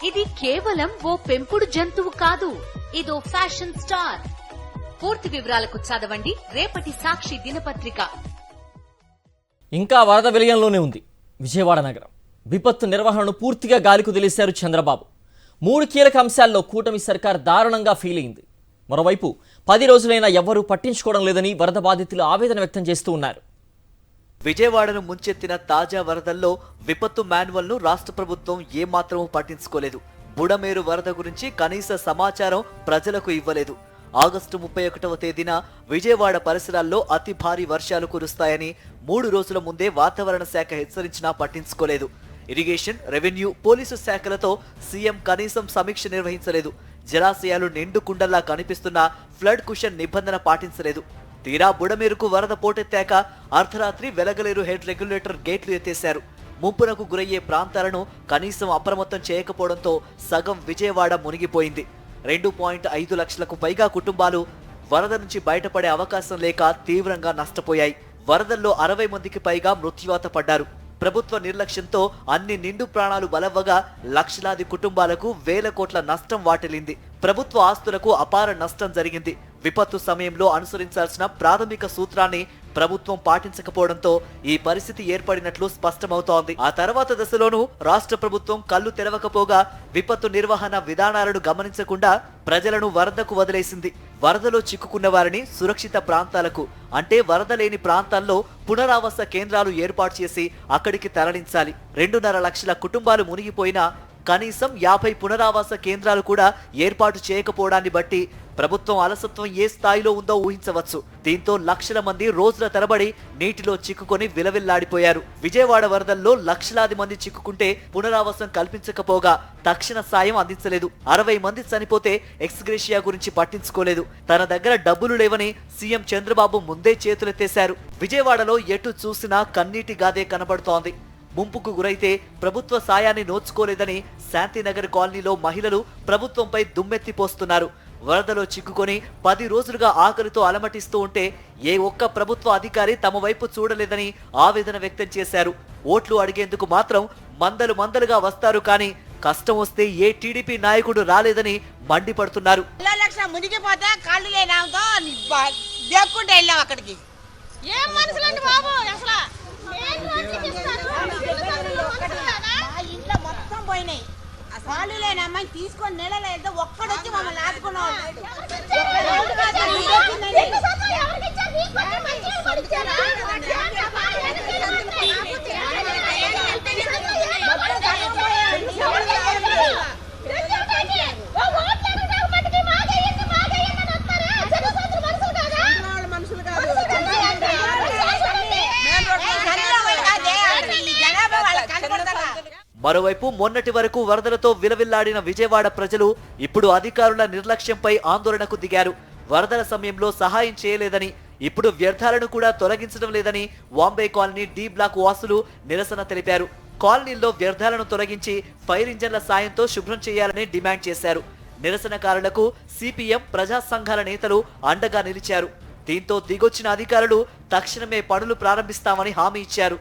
ఇది కేవలం ఓ పెంపుడు జంతువు కాదు, ఇదో ఫ్యాషన్ స్టార్. పూర్తి వివరాలకు చదవండి రేపటి సాక్షి దినపత్రిక. ఇంకా వరద విలయంలోనే ఉంది విజయవాడ నగరం. విపత్తు నిర్వహణను పూర్తిగా గాలికి వదిలేశారు చంద్రబాబు. 3 కీలక అంశాల్లో కూటమి సర్కార్ దారుణంగా ఫెయిల్ అయింది. మరోవైపు 10 రోజులైనా ఎవ్వరూ పట్టించుకోవడం లేదని వరద బాధితులు ఆవేదన వ్యక్తం చేస్తూ ఉన్నారు. విజయవాడను ముంచెత్తిన తాజా వరదల్లో విపత్తు మాన్యువల్ను రాష్ట్ర ప్రభుత్వం ఏమాత్రమూ పట్టించుకోలేదు. బుడమేరు వరద గురించి కనీస సమాచారం ప్రజలకు ఇవ్వలేదు. ఆగస్టు 31వ తేదీన విజయవాడ పరిసరాల్లో అతి భారీ వర్షాలు కురుస్తాయని 3 రోజుల ముందే వాతావరణ శాఖ హెచ్చరించినా పట్టించుకోలేదు. ఇరిగేషన్, రెవెన్యూ, పోలీసు శాఖలతో సీఎం కనీసం సమీక్ష నిర్వహించలేదు. జలాశయాలు నిండు కుండల్లా కనిపిస్తున్న ఫ్లడ్ కుషన్ నిబంధన పాటించలేదు. తీరా బుడమేరుకు వరద పోటెత్తాక అర్ధరాత్రి వెలగలేరు హెడ్ రెగ్యులేటర్ గేట్లు ఎత్తేశారు. ముంపునకు గురయ్యే ప్రాంతాలను కనీసం అప్రమత్తం చేయకపోవడంతో సగం విజయవాడ మునిగిపోయింది. 2.5 లక్షలకు పైగా కుటుంబాలు వరద నుంచి బయటపడే అవకాశం లేక తీవ్రంగా నష్టపోయాయి. వరదల్లో 60 మందికి పైగా మృత్యువాత పడ్డారు. ప్రభుత్వ నిర్లక్ష్యంతో అన్ని నిండు ప్రాణాలు బలవ్వగా లక్షలాది కుటుంబాలకు వేల కోట్ల నష్టం వాటిల్లింది. ప్రభుత్వ ఆస్తులకు అపార నష్టం జరిగింది. విపత్తు సమయంలో అనుసరించాల్సిన ప్రాథమిక సూత్రాన్ని ప్రభుత్వం పాటించకపోవడంతో ఈ పరిస్థితి ఏర్పడినట్లు స్పష్టమవుతోంది. ఆ తర్వాత దశలోనూ రాష్ట్ర ప్రభుత్వం కళ్ళు తెరవకపోగా విపత్తు నిర్వహణ విధానాలను గమనించకుండా ప్రజలను వరదకు వదిలేసింది. వరదలో చిక్కుకున్న వారిని సురక్షిత ప్రాంతాలకు, అంటే వరద లేని ప్రాంతాల్లో పునరావాస కేంద్రాలు ఏర్పాటు చేసి అక్కడికి తరలించాలి. 2.5 లక్షల కుటుంబాలు మునిగిపోయినా కనీసం 50 పునరావాస కేంద్రాలు కూడా ఏర్పాటు చేయకపోవడాన్ని బట్టి ప్రభుత్వం అలసత్వం ఏ స్థాయిలో ఉందో ఊహించవచ్చు. దీంతో లక్షల మంది రోజుల తరబడి నీటిలో చిక్కుకొని విలవిల్లాడిపోయారు. విజయవాడ వరదల్లో లక్షలాది మంది చిక్కుకుంటే పునరావాసం కల్పించకపోగా తక్షణ సాయం అందించలేదు. 60 మంది చనిపోతే ఎక్స్గ్రేషియా గురించి పట్టించుకోలేదు. తన దగ్గర డబ్బులు లేవని సీఎం చంద్రబాబు ముందే చేతులెత్తేశారు. విజయవాడలో ఎటు చూసినా కన్నీటి గాదే కనబడుతోంది. ముంపుకు గురైతే ప్రభుత్వ సాయాన్ని నోచుకోలేదని శాంతినగర్ కాలనీలో మహిళలు ప్రభుత్వంపై దుమ్మెత్తిపోస్తున్నారు. వరదలో చిక్కుకొని 10 రోజులుగా ఆకలితో అలమటిస్తూ ఉంటే ఏ ఒక్క ప్రభుత్వ అధికారి తమ వైపు చూడలేదని ఆవేదన వ్యక్తం చేశారు. ఓట్లు అడిగేందుకు మాత్రం మందలుగా వస్తారు, కానీ కష్టం వస్తే ఏ టీడీపీ నాయకుడు రాలేదని మండిపడుతున్నారు. వాళ్ళు లేని అమ్మాయిని తీసుకొని నెలలో వెళ్తే ఒక్కడొచ్చి మమ్మల్ని ఆదుకున్నాం. మరోవైపు మొన్నటి వరకు వరదలతో విలవిల్లాడిన విజయవాడ ప్రజలు ఇప్పుడు అధికారుల నిర్లక్ష్యంపై ఆందోళనకు దిగారు. వరదల సమయంలో సహాయం చేయలేదని, ఇప్పుడు వ్యర్థాలను కూడా తొలగించడం లేదని వాంబే కాలనీ డి బ్లాక్ వాసులు నిరసన తెలిపారు. కాలనీల్లో వ్యర్థాలను తొలగించి ఫైర్ ఇంజన్ల సాయంతో శుభ్రం చేయాలని డిమాండ్ చేశారు. నిరసనకారులకు సిపిఎం, ప్రజా సంఘాల నేతలు అండగా నిలిచారు. దీంతో దిగొచ్చిన అధికారులు తక్షణమే పనులు ప్రారంభిస్తామని హామీ ఇచ్చారు.